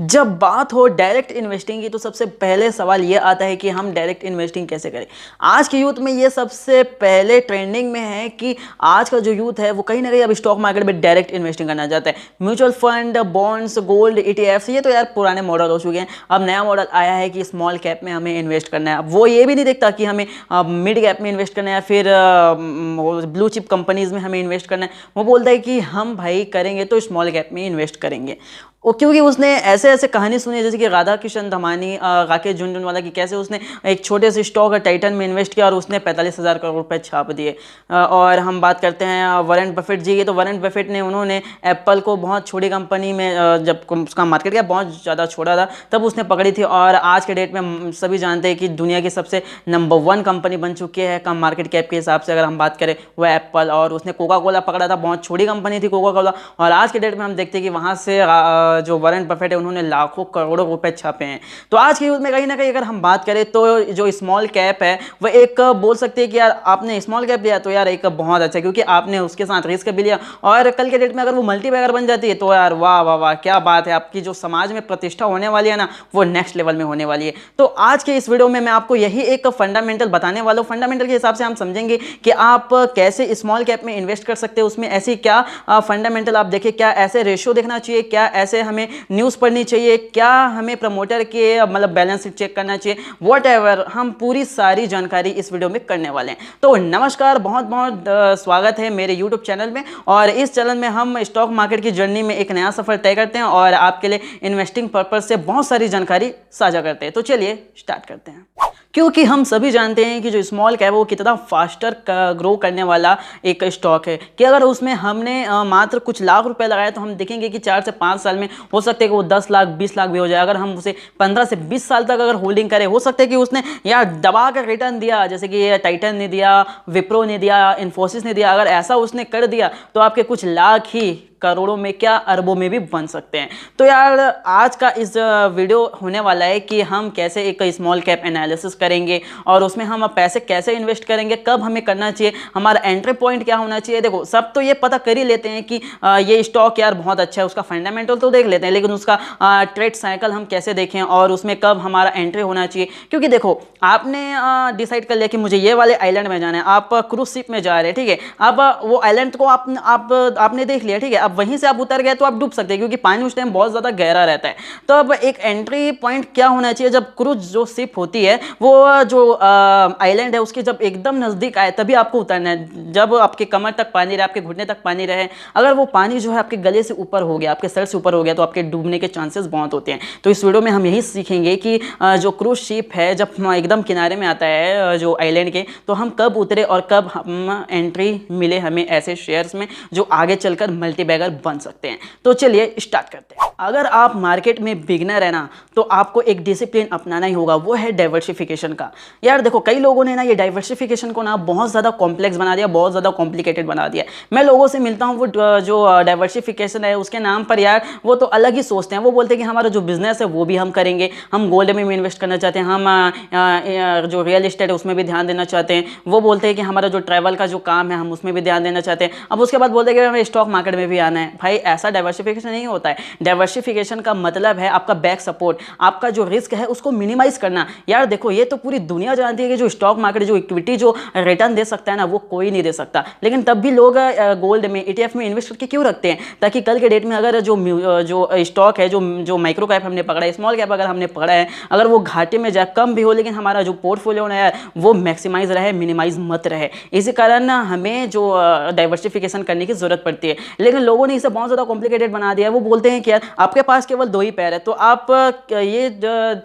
जब बात हो डायरेक्ट इन्वेस्टिंग की तो सबसे पहले सवाल ये आता है कि हम डायरेक्ट इन्वेस्टिंग कैसे करें। आज के यूथ में ये सबसे पहले ट्रेंडिंग में है कि आज का जो यूथ है वो कहीं ना कहीं अब स्टॉक मार्केट में डायरेक्ट इन्वेस्टिंग करना चाहता है। Mutual fund, bonds, gold, ETFs, ये तो यार पुराने मॉडल हो चुके हैं। अब नया मॉडल आया है कि स्मॉल कैप में हमें इन्वेस्ट करना है। अब वो ये भी नहीं देखता कि हमें मिड कैप में इन्वेस्ट करना है या फिर ब्लू चिप कंपनीज में हमें इन्वेस्ट करना है। वो बोलता है कि हम भाई करेंगे तो स्मॉल कैप में इन्वेस्ट करेंगे। वो क्योंकि उसने ऐसे ऐसे कहानी सुनी है, जैसे कि राधा किशन धमानी, राकेश झुनझुनवाला की, कैसे उसने एक छोटे से स्टॉक टाइटन में इन्वेस्ट किया और उसने 45,000 करोड़ रुपए छाप दिए। और हम बात करते हैं वॉरेन बफेट जी की, तो वॉरेन बफेट ने उन्होंने एप्पल को बहुत छोटी कंपनी में जब उसका मार्केट कैप बहुत ज़्यादा छोड़ा था तब उसने पकड़ी थी। और आज के डेट में सभी जानते हैं कि दुनिया की सबसे नंबर 1 कंपनी बन चुकी है कम मार्केट कैप के हिसाब से अगर हम बात करें वो एप्पल। और उसने कोका कोला पकड़ा था, बहुत छोटी कंपनी थी कोका कोला, और आज के डेट में हम देखते हैं कि वहाँ से जो वॉरेन बफेट है उन्होंने लाखों करोड़ों रुपए छापे हैं। तो आज के यूथ में कहीं ना कहीं अगर हम बात करें तो जो स्मॉल कैप है वो एक बोल सकते हैं कि यार आपने स्मॉल कैप लिया तो यार एक बहुत अच्छा, क्योंकि आपने उसके साथ रिस्क भी लिया और कल के डेट में अगर वो मल्टीबैगर बन जाती है तो यार वाह वाह वाह क्या बात है, आपकी जो समाज में प्रतिष्ठा होने वाली है ना वो नेक्स्ट लेवल में होने वाली है। तो आज के इस वीडियो में मैं आपको यही एक फंडामेंटल बताने वाला हूँ। फंडामेंटल के हिसाब से हम समझेंगे कि आप कैसे स्मॉल कैप में इन्वेस्ट कर सकते हैं। उसमें ऐसी क्या फंडामेंटल आप देखें, क्या ऐसे रेशियो देखना चाहिए, क्या ऐसे हमें न्यूज़ पढ़नी चाहिए, क्या हमें प्रमोटर के मतलब बैलेंस शीट चेक करना चाहिए, व्हाटएवर, हम पूरी सारी जानकारी इस वीडियो में करने वाले हैं। तो नमस्कार, बहुत बहुत स्वागत है मेरे यूट्यूब चैनल में। और इस चैनल में हम स्टॉक मार्केट की जर्नी में एक नया सफर तय करते हैं और आपके लिए इन्वेस्टिंग पर्पज से बहुत सारी जानकारी साझा करते हैं। तो चलिए स्टार्ट करते हैं। क्योंकि हम सभी जानते हैं कि जो स्मॉल कैप है वो कितना फास्टर ग्रो करने वाला एक स्टॉक है कि अगर उसमें हमने मात्र कुछ लाख रुपए लगाए तो हम देखेंगे कि 4 से 5 साल में हो सकता है कि वो 10 लाख 20 लाख भी हो जाए। अगर हम उसे 15 से 20 साल तक अगर होल्डिंग करें, हो सकता है कि उसने यार दबा कर रिटर्न दिया, जैसे कि टाइटन ने दिया, विप्रो ने दिया, इन्फोसिस ने दिया। अगर ऐसा उसने कर दिया तो आपके कुछ लाख ही करोड़ों में क्या अरबों में भी बन सकते हैं। तो यार आज का इस वीडियो होने वाला है कि हम कैसे एक स्मॉल कैप एनालिसिस करेंगे और उसमें हम पैसे कैसे इन्वेस्ट करेंगे, कब हमें करना चाहिए, हमारा एंट्री पॉइंट क्या होना चाहिए। देखो सब तो ये पता कर ही लेते हैं कि ये स्टॉक यार बहुत अच्छा है, उसका फंडामेंटल तो देख लेते हैं, लेकिन उसका ट्रेड साइकिल हम कैसे देखें और उसमें कब हमारा एंट्री होना चाहिए। क्योंकि देखो आपने डिसाइड कर लिया कि मुझे ये वाले आइलैंड में जाना है, आप क्रूज शिप में जा रहे हैं, ठीक है। अब वो आइलैंड को आपने देख लिया, ठीक है। अब वहीं से आप उतर गए तो आप डूब सकते हैं क्योंकि पानी उस टाइम बहुत ज़्यादा गहरा रहता है। तो अब एक एंट्री पॉइंट क्या होना चाहिए, जब क्रूज जो शिप होती है वो जो आइलैंड है उसके जब एकदम नज़दीक आए तभी आपको उतरना है। जब आपके कमर तक पानी रहे, आपके घुटने तक पानी रहे, अगर वो पानी जो है आपके गले से ऊपर हो गया, आपके सर से ऊपर हो गया तो आपके डूबने के चांसेस बहुत होते हैं। तो इस वीडियो में हम यही सीखेंगे कि जो क्रूज शिप है जब एकदम किनारे में आता है जो आइलैंड के, तो हम कब उतरे और कब हम एंट्री मिले हमें ऐसे शेयर्स में जो आगे चलकर मल्टीबैगर बन सकते हैं। तो चलिए स्टार्ट करते हैं। अगर आप मार्केट में बिगनर है ना तो आपको एक डिसिप्लिन अपनाना ही होगा, वो है डाइवर्सिफिकेशन का। यार देखो कई लोगों ने ना ये डाइवर्सिफिकेशन को ना बहुत ज़्यादा कॉम्प्लेक्स बना दिया, बहुत ज़्यादा कॉम्प्लिकेटेड बना दिया। मैं लोगों से मिलता हूँ वो जो डाइवर्सिफिकेशन है उसके नाम पर यार वो तो अलग ही सोचते हैं। वो बोलते हैं कि हमारा जो बिजनेस है वो भी हम करेंगे, हम गोल्ड में भी इन्वेस्ट करना चाहते हैं, हम जो रियल एस्टेट है उसमें भी ध्यान देना चाहते हैं। वो बोलते हैं कि हमारा जो ट्रैवल का जो काम है हम उसमें भी ध्यान देना चाहते हैं। अब उसके बाद बोलते हैं कि हमें स्टॉक मार्केट में भी आना है। भाई ऐसा डाइवर्सिफिकेशन नहीं होता है। डाइवर्सिफिकेशन का मतलब है आपका बैक सपोर्ट, आपका जो रिस्क है उसको मिनिमाइज करना। यार देखो ये तो पूरी दुनिया जानती है कि जो स्टॉक मार्केट जो इक्विटी जो रिटर्न दे सकता है ना वो कोई नहीं दे सकता, लेकिन तब भी लोग गोल्ड में ETF में इन्वेस्ट करके क्यों रखते हैं, ताकि कल के डेट में अगर जो स्टॉक है जो माइक्रो कैप हमने पकड़ा है, स्मॉल कैप अगर हमने पकड़ा है, अगर वो घाटे में जाए कम भी हो लेकिन हमारा जो पोर्टफोलियो है वो मैक्सिमाइज रहे, मिनिमाइज मत रहे। इसी कारण हमें जो डाइवर्सिफिकेशन करने की जरूरत पड़ती है। लेकिन लोगों ने इसे बहुत ज़्यादा कॉम्प्लिकेटेड बना दिया है। वो बोलते हैं कि यार आपके पास केवल 2 ही पैर है तो आप ये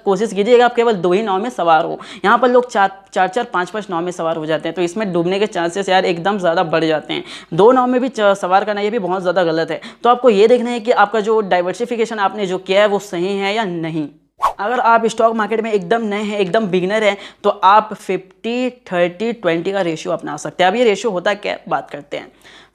कोशिश कीजिएगा आप केवल 2 ही नाव में सवार हो। यहाँ पर लोग 4-4, 5-5 नाव में सवार हो जाते हैं तो इसमें डूबने के चांसेस यार एकदम ज़्यादा बढ़ जाते हैं। 2 नाव में भी सवार करना ये भी बहुत ज़्यादा गलत है। तो आपको ये देखना है कि आपका जो डाइवर्सिफिकेशन आपने जो किया है वो सही है या नहीं। अगर आप स्टॉक मार्केट में एकदम नए हैं, एकदम बिगिनर हैं, तो आप 50-30-20 का रेशियो अपना सकते हैं। अब ये रेशियो होता है क्या, बात करते हैं।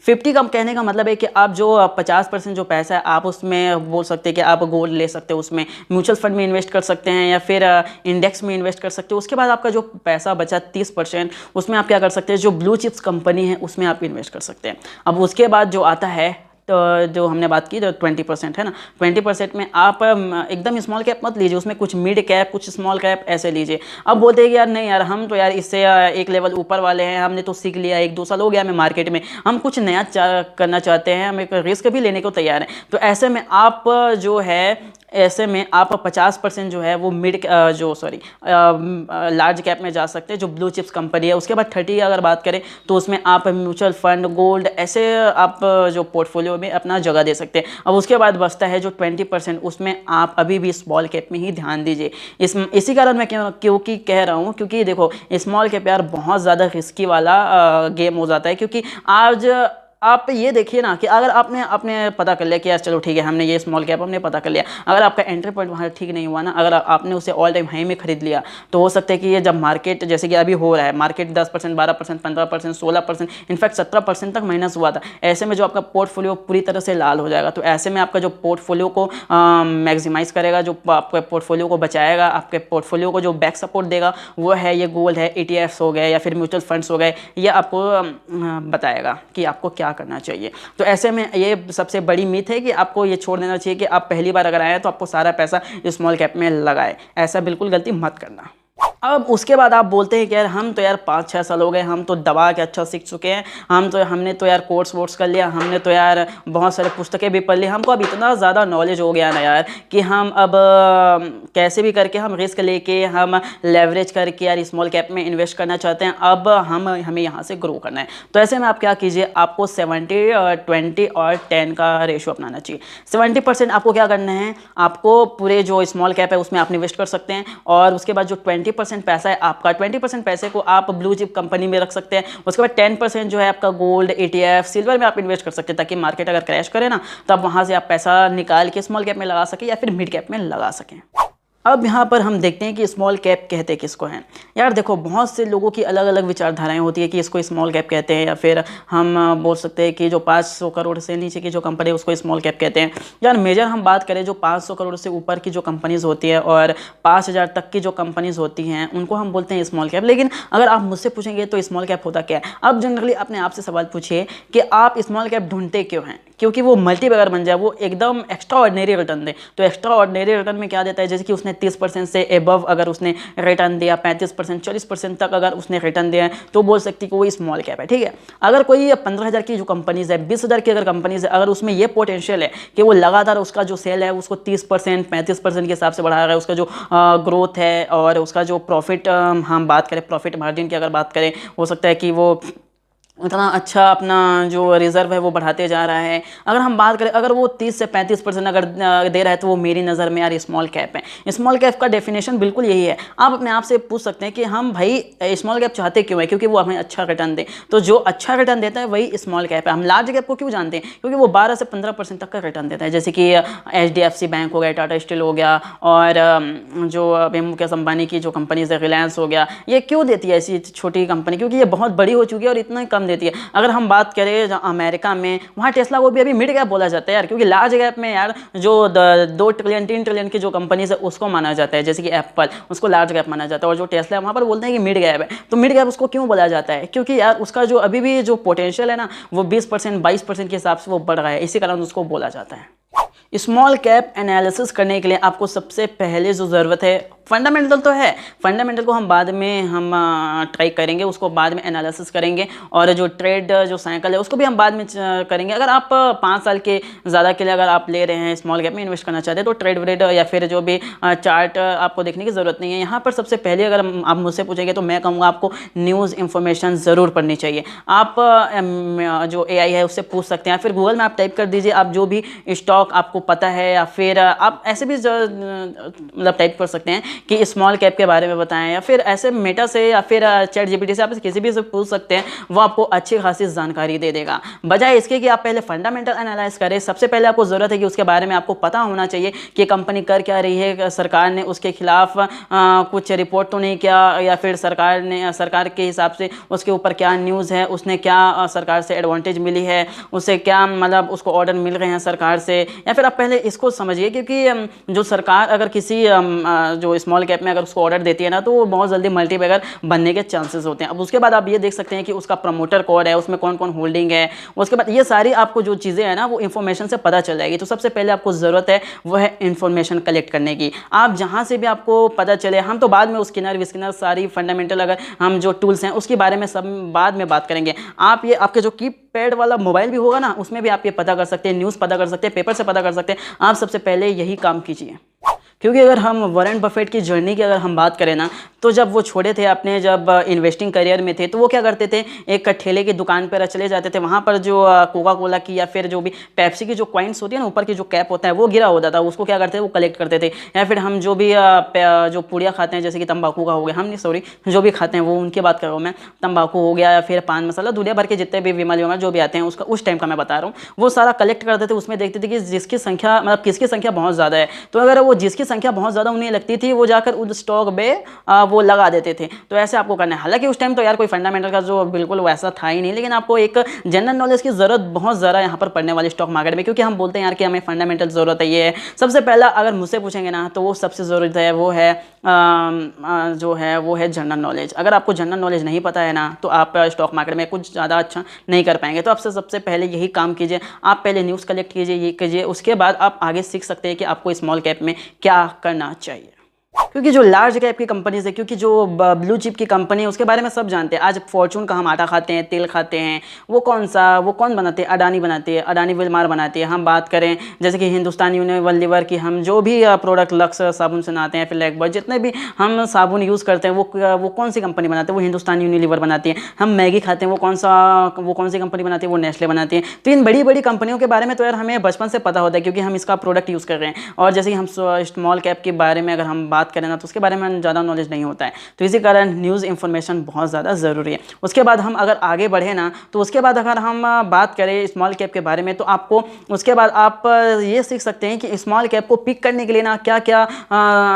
50 का कहने का मतलब है कि आप जो 50% जो पैसा है आप उसमें बोल सकते हैं कि आप गोल्ड ले सकते हो, उसमें म्यूचुअल फंड में इन्वेस्ट कर सकते हैं या फिर इंडेक्स में इन्वेस्ट कर सकते हो। उसके बाद आपका जो पैसा बचा 30% उसमें आप क्या कर सकते हैं, जो ब्लू चिप्स कंपनी है उसमें आप इन्वेस्ट कर सकते हैं। अब उसके बाद जो आता है तो जो हमने बात की जो 20% है ना, 20% में आप एकदम स्मॉल कैप मत लीजिए, उसमें कुछ मिड कैप कुछ स्मॉल कैप ऐसे लीजिए। अब बोलते हैं कि यार नहीं यार हम तो यार इससे एक लेवल ऊपर वाले हैं, हमने तो सीख लिया, 1-2 साल हो गया हमें मार्केट में, हम कुछ नया करना चाहते हैं, हम एक रिस्क भी लेने को तैयार हैं। तो ऐसे में आप जो है ऐसे में आप 50% जो है वो लार्ज कैप में जा सकते हैं जो ब्लू चिप्स कंपनी है। उसके बाद 30 अगर बात करें तो उसमें आप म्यूचुअल फंड गोल्ड ऐसे आप जो पोर्टफोलियो में अपना जगह दे सकते हैं। अब उसके बाद बचता है जो 20%, उसमें आप अभी भी स्मॉल कैप में ही ध्यान दीजिए। इसी कारण मैं क्योंकि कह रहा हूँ क्योंकि देखो स्मॉल कैप यार बहुत ज़्यादा रिस्की वाला गेम हो जाता है। क्योंकि आज आप ये देखिए ना कि अगर आपने पता कर लिया कि यार चलो ठीक है हमने ये स्मॉल कैप हमने पता कर लिया, अगर आपका एंट्री पॉइंट वहाँ ठीक नहीं हुआ ना, अगर आपने उसे ऑल टाइम हाई में खरीद लिया तो हो सकता है कि ये जब मार्केट जैसे कि अभी हो रहा है, मार्केट 10%, 12%, 15%, 16%, इनफैक्ट 17% तक माइनस हुआ था, ऐसे में जो आपका पोर्टफोलियो पूरी तरह से लाल हो जाएगा। तो ऐसे में आपका जो पोर्टफोलियो को मैक्सिमाइज करेगा, जो आपके पोर्टफोलियो को बचाएगा, आपके पोर्टफोलियो को जो बैक सपोर्ट देगा वो है ये गोल्ड है, ETFs हो गए या फिर म्यूचुअल फंड्स हो गए, ये आपको बताएगा कि आपको क्या करना चाहिए। तो ऐसे में ये सबसे बड़ी मिथ है कि आपको ये छोड़ देना चाहिए कि आप पहली बार अगर आए तो आपको सारा पैसा स्मॉल कैप में लगाए, ऐसा बिल्कुल गलती मत करना। अब उसके बाद आप बोलते हैं कि यार हम तो यार 5-6 साल हो गए, हम तो दबा के अच्छा सीख चुके हैं, हमने तो यार कोर्स वोर्स कर लिया, हमने तो यार बहुत सारे पुस्तकें भी पढ़ ली, हमको अब इतना ज़्यादा नॉलेज हो गया ना यार कि हम अब कैसे भी करके हम रिस्क लेके हम लेवरेज करके यार स्मॉल कैप में इन्वेस्ट करना चाहते हैं, अब हमें यहाँ से ग्रो करना है। तो ऐसे में आप क्या कीजिए, आपको 70, 20 और 10 का रेशो अपनाना चाहिए। 70% आपको क्या करना है, आपको पूरे जो स्मॉल कैप है उसमें आप इन्वेस्ट कर सकते हैं, और उसके बाद जो 20% पैसा है आपका, 20% पैसे को आप ब्लू चिप कंपनी में रख सकते हैं। उसके बाद 10% जो है आपका गोल्ड, ETF, सिल्वर में आप इन्वेस्ट कर सकते हैं, ताकि मार्केट अगर क्रैश करे ना तब वहां से आप पैसा निकाल के स्मॉल कैप में लगा सकें या फिर मिड कैप में लगा सकें। अब यहाँ पर हम देखते हैं कि स्मॉल कैप कहते किसको हैं। यार देखो बहुत से लोगों की अलग अलग विचारधाराएं होती है कि इसको स्मॉल कैप कहते हैं, या फिर हम बोल सकते हैं कि जो 500 करोड़ से नीचे की जो कंपनी है उसको स्मॉल कैप कहते हैं। यार मेजर हम बात करें जो 500 करोड़ से ऊपर की जो कंपनीज़ होती है और 5000 तक की जो कंपनीज़ होती हैं उनको हम बोलते हैं स्मॉल कैप। लेकिन अगर आप मुझसे पूछेंगे तो स्मॉल कैप होता क्या है, अब जनरली अपने आप से सवाल पूछिए कि आप स्मॉल कैप ढूंढते क्यों हैं। क्योंकि वो मल्टीबैगर बन जाए, वो एकदम एक्स्ट्रा ऑर्डिनरी रिटर्न दे। तो एक्स्ट्रा ऑर्डिनरी रिटर्न में क्या देता है, जैसे कि उसने 30% से एबव अगर उसने रिटर्न दिया, 35%, 40% तक अगर उसने रिटर्न दिया है तो बोल सकती है कि वो स्मॉल कैप है। ठीक है, अगर कोई 15,000 की जो कंपनीज है, 20,000 की अगर कंपनीज है, अगर उसमें ये पोटेंशियल है कि वो लगातार उसका जो सेल है उसको 30%, 35% के हिसाब से बढ़ा रहा है, उसका जो ग्रोथ है और उसका जो प्रॉफिट, हम बात करें प्रॉफिट मार्जिन की अगर बात करें, हो सकता है कि वो इतना अच्छा अपना जो रिजर्व है वो बढ़ाते जा रहा है। अगर हम बात करें अगर वो 30 से 35% अगर दे रहा है तो वो मेरी नज़र में यार स्मॉल कैप है। स्मॉल कैप का डेफिनेशन बिल्कुल यही है। आप अपने आप से पूछ सकते हैं कि हम भाई स्मॉल कैप चाहते क्यों है, क्योंकि वो हमें अच्छा रिटर्न दे। तो जो अच्छा रिटर्न देता है वही स्मॉल कैप है। हम लार्ज कैप को क्यों जानते हैं, क्योंकि वो 12 से 15% तक का रिटर्न देता है, जैसे कि HDFC बैंक हो गया, टाटा स्टील हो गया, और जो अभी मुकेश अंबानी की जो कंपनीज है, रिलायंस हो गया, ये क्यों देती है ऐसी छोटी कंपनी, क्योंकि ये बहुत बड़ी हो चुकी है और इतना कम देती है। अगर हम बात करें अमेरिका में, वहाँ टेस्ला को भी अभी मिड कैप बोला जाता है यार, क्योंकि लार्ज कैप में यार जो 2 ट्रिलियन 3 ट्रिलियन की जो कंपनीज है उसको माना जाता है, जैसे कि एप्पल, उसको लार्ज कैप माना जाता है, और जो टेस्ला है वहाँ पर बोलते हैं कि मिड कैप है। तो मिड कैप उसको क्यों बोला जाता है, क्योंकि यार उसका जो अभी भी जो पोटेंशियल है ना वो 20%, 22% के हिसाब से वो बढ़ रहा है, इसी कारण उसको बोला जाता है। स्मॉल कैप एनालिसिस करने के लिए आपको सबसे पहले जो ज़रूरत है, फंडामेंटल तो है, फंडामेंटल को हम बाद में हम ट्राई करेंगे, उसको बाद में एनालिसिस करेंगे, और जो ट्रेड जो साइकिल है उसको भी हम बाद में करेंगे। अगर आप 5 साल के ज़्यादा के लिए अगर आप ले रहे हैं, स्मॉल कैप में इन्वेस्ट करना चाहते हैं, तो ट्रेड व्रेड या फिर जो भी चार्ट आपको देखने की ज़रूरत नहीं है। यहाँ पर सबसे पहले अगर आप मुझसे पूछेंगे तो मैं कहूँगा आपको न्यूज़ इन्फॉर्मेशन ज़रूर पढ़नी चाहिए। आप जो AI है उससे पूछ सकते हैं, फिर गूगल में आप टाइप कर दीजिए आप जो भी स्टॉक आपको पता है, या फिर आप ऐसे भी मतलब टाइप कर सकते हैं कि स्मॉल कैप के बारे में बताएं, या फिर ऐसे मेटा से या फिर चैट जीपीटी से आप किसी भी से पूछ सकते हैं, वो आपको अच्छी खासी जानकारी दे देगा। बजाय इसके कि आप पहले फंडामेंटल एनालाइज करें, सबसे पहले आपको ज़रूरत है कि उसके बारे में आपको पता होना चाहिए कि कंपनी कर क्या रही है, सरकार ने उसके खिलाफ कुछ रिपोर्ट तो नहीं किया, या फिर सरकार के हिसाब से उसके ऊपर क्या न्यूज़ है, उसने क्या सरकार से एडवांटेज मिली है, उससे क्या मतलब उसको ऑर्डर मिल रहे हैं सरकार से, या फिर आप पहले इसको समझिए। क्योंकि जो सरकार अगर किसी जो स्मॉल कैप में अगर उसको ऑर्डर देती है ना तो वो बहुत जल्दी मल्टीबैगर बनने के चांसेस होते हैं। अब उसके बाद आप ये देख सकते हैं कि उसका प्रमोटर कोड है, उसमें कौन कौन होल्डिंग है, उसके बाद ये सारी आपको जो चीज़ें हैं ना वो इन्फॉर्मेशन से पता चल जाएगी। तो सबसे पहले आपको ज़रूरत है वो है इन्फॉर्मेशन कलेक्ट करने की। आप जहाँ से भी आपको पता चले, हम तो बाद में स्किनर विस्किनर सारी फंडामेंटल अगर हम जो टूल्स हैं उसके बारे में सब बाद में बात करेंगे। आप ये आपके जो कीपैड वाला मोबाइल भी होगा ना उसमें भी आप ये पता कर सकते हैं, न्यूज़ पता कर सकते हैं, पेपर से पता कर सकते हैं। आप सबसे पहले यही काम कीजिए, क्योंकि अगर हम वॉरेन बफेट की जर्नी की अगर हम बात करें ना तो जब वो छोटे थे अपने, जब इन्वेस्टिंग करियर में थे, तो वो क्या करते थे, एक ठेले की दुकान पर चले जाते थे। वहाँ पर जो कोका कोला की या फिर जो भी पेप्सी की जो कॉइन्स होती है ना, ऊपर की जो कैप होता है वो गिरा होता था, उसको क्या करते थे वो कलेक्ट करते थे। या फिर हम जो भी जो पुड़िया खाते हैं, जैसे कि तंबाकू का हो गया, हम नहीं सॉरी जो भी खाते हैं वो उनकी बात कर रहा हूँ मैं, तंबाकू हो गया या फिर पान मसाला, दुनिया भर के जितने भी विमल विमल जो भी आते हैं उसका उस टाइम का मैं बता रहा हूँ, वो सारा कलेक्ट करते थे। उसमें देखते थे कि जिसकी संख्या मतलब किसकी संख्या बहुत ज़्यादा है, तो अगर वो जिसकी संख्या बहुत ज़्यादा उन्हें लगती थी वो जाकर उस स्टॉक में वो लगा देते थे। तो ऐसे आपको करना है। हालांकि उस टाइम तो यार कोई फंडामेंटल का जो बिल्कुल वैसा था ही नहीं, लेकिन आपको एक जनरल नॉलेज की ज़रूरत बहुत ज़्यादा यहाँ पर पढ़ने वाली स्टॉक मार्केट में, क्योंकि हम बोलते हैं यार कि हमें फंडामेंटल ज़रूरत है। ये है सबसे पहला, अगर मुझसे पूछेंगे ना तो वो सबसे ज़रूरत है वो है जो है वो है जनरल नॉलेज। अगर आपको जनरल नॉलेज नहीं पता है ना तो आप स्टॉक मार्केट में कुछ ज़्यादा अच्छा नहीं कर पाएंगे। तो आपसे सबसे पहले यही काम कीजिए, आप पहले न्यूज़ कलेक्ट कीजिए, ये कीजिए, उसके बाद आप आगे सीख सकते हैं कि आपको स्मॉल कैप में क्या करना चाहिए। क्योंकि जो लार्ज कैप की कंपनीज है, क्योंकि जो ब्लू चिप की कंपनी है उसके बारे में सब जानते हैं। आज फॉर्चून का हम आटा खाते हैं, तेल खाते हैं, वो कौन बनाते हैं, अडानी बनाती है, अडानी विलमार बनाती है। हम बात करें जैसे कि हिंदुस्तान यूनिलीवर लीवर की, हम जो भी प्रोडक्ट लक्स साबुन से नहाते हैं, फिर लाइफबॉय, जितने भी हम साबुन यूज़ करते हैं वो कौन सी कंपनी बनाती है, वो हिंदुस्तान यूनिलीवर बनाती है। हम मैगी खाते हैं, वो कौन सी कंपनी बनाती है, वो नेस्ले बनाती है। तो इन बड़ी बड़ी कंपनियों के बारे में तो यार हमें बचपन से पता होता है, क्योंकि हम इसका प्रोडक्ट यूज़ कर रहे हैं। और जैसे कि हम स्मॉल कैप के बारे में अगर हम बात करें ना तो उसके बारे में ज़्यादा नॉलेज नहीं होता है। तो इसी कारण न्यूज़ इन्फॉर्मेशन बहुत ज़्यादा ज़रूरी है। उसके बाद हम अगर आगे बढ़े ना तो उसके बाद अगर हम बात करें स्मॉल कैप के बारे में, तो आपको उसके बाद आप ये सीख सकते हैं कि स्मॉल कैप को पिक करने के लिए ना क्या क्या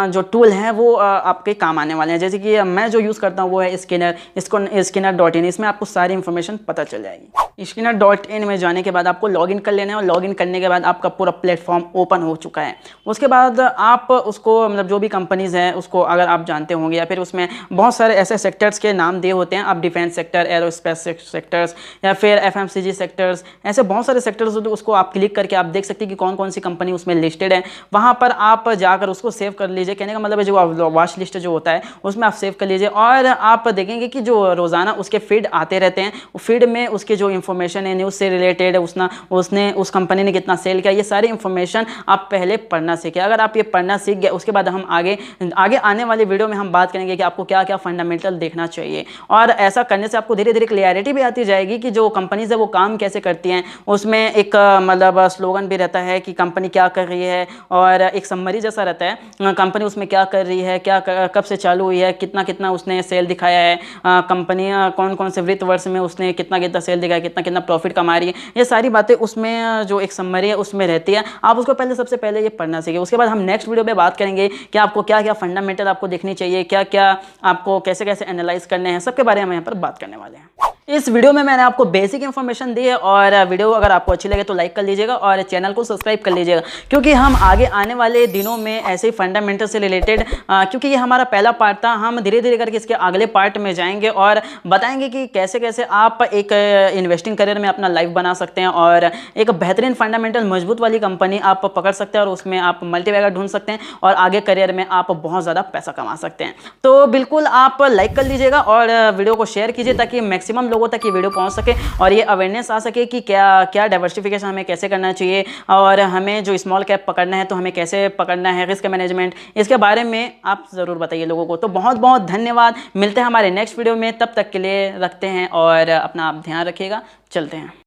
जो टूल हैं वो आपके काम आने वाले हैं। जैसे कि मैं जो यूज़ करता हूँ वो है स्किनर.इन। इसमें आपको सारी इन्फॉर्मेशन पता चल जाएगी। स्किनर.इन में जाने के बाद आपको लॉगिन कर लेना है, और लॉगिन करने के बाद आपका पूरा प्लेटफॉर्म ओपन हो चुका है। उसके बाद आप उसको मतलब जो भी कंपनीज़ हैं उसको अगर आप जानते होंगे, या फिर उसमें बहुत सारे ऐसे सेक्टर्स के नाम दिए होते हैं, आप डिफेंस सेक्टर, एरोस्पेस सेक्टर्स या फिर FMCG सेक्टर्स, ऐसे बहुत सारे सेक्टर्स होते हैं। उसको आप क्लिक करके आप देख सकते हैं कि कौन कौन सी कंपनी उसमें लिस्टेड है। वहाँ पर आप जाकर उसको सेव कर लीजिए। कहने का मतलब है जो वॉच लिस्ट जो होता है उसमें आप सेव कर लीजिए, और आप देखेंगे कि जो रोज़ाना उसके फीड आते रहते हैं, फीड में उसके जो इन्फॉर्मेशन है न्यूज़ से रिलेटेड, उसने उस कंपनी ने कितना सेल किया, ये सारी इन्फॉर्मेशन आप पहले पढ़ना सीखें। अगर आप ये पढ़ना सीख गए उसके बाद हम आगे आने वाले वीडियो में हम बात करेंगे कि आपको क्या क्या फंडामेंटल देखना चाहिए। और ऐसा करने से आपको धीरे धीरे क्लियरिटी भी आती जाएगी कि जो कंपनीज है वो काम कैसे करती हैं। उसमें एक मतलब स्लोगन भी रहता है कि कंपनी क्या कर रही है, और एक समरी जैसा रहता है कंपनी उसमें क्या कर रही है, क्या कब से चालू हुई है, कितना कितना उसने सेल दिखाया है, कंपनी कौन कौन से वित्त वर्ष में उसने कितना कितना सेल दिखाया, कितना कितना प्रॉफिट कमा रही है। ये सारी बातें उसमें जो एक समरी है उसमें रहती है। आप उसको सबसे पहले ये पढ़ना सीखिए। उसके बाद हम नेक्स्ट वीडियो में बात करेंगे कि आपको क्या क्या फंडामेंटल आपको देखनी चाहिए, क्या क्या आपको कैसे कैसे एनालाइज करने हैं, सबके बारे में हम यहाँ पर बात करने वाले हैं। इस वीडियो में मैंने आपको बेसिक इन्फॉर्मेशन दी है, और वीडियो अगर आपको अच्छी लगे तो लाइक कर लीजिएगा और चैनल को सब्सक्राइब कर लीजिएगा, क्योंकि हम आगे आने वाले दिनों में ऐसे ही फंडामेंटल से रिलेटेड, क्योंकि ये हमारा पहला पार्ट था, हम धीरे धीरे करके इसके अगले पार्ट में जाएंगे और बताएंगे कि कैसे कैसे आप एक इन्वेस्टिंग करियर में अपना लाइफ बना सकते हैं, और एक बेहतरीन फंडामेंटल मजबूत वाली कंपनी आप पकड़ सकते हैं, और उसमें आप मल्टीबैगर ढूंढ सकते हैं, और आगे करियर में आप बहुत ज़्यादा पैसा कमा सकते हैं। तो बिल्कुल आप लाइक कर लीजिएगा और वीडियो को शेयर कीजिए, ताकि मैक्सिमम लोगों तक ये वीडियो पहुंच सके और ये अवेयरनेस आ सके कि क्या क्या डाइवर्सिफिकेशन हमें कैसे करना चाहिए, और हमें जो स्मॉल कैप पकड़ना है तो हमें कैसे पकड़ना है, रिस्क मैनेजमेंट, इसके बारे में आप ज़रूर बताइए लोगों को। तो बहुत बहुत धन्यवाद, मिलते हैं हमारे नेक्स्ट वीडियो में, तब तक के लिए रखते हैं और अपना आप ध्यान रखिएगा, चलते हैं।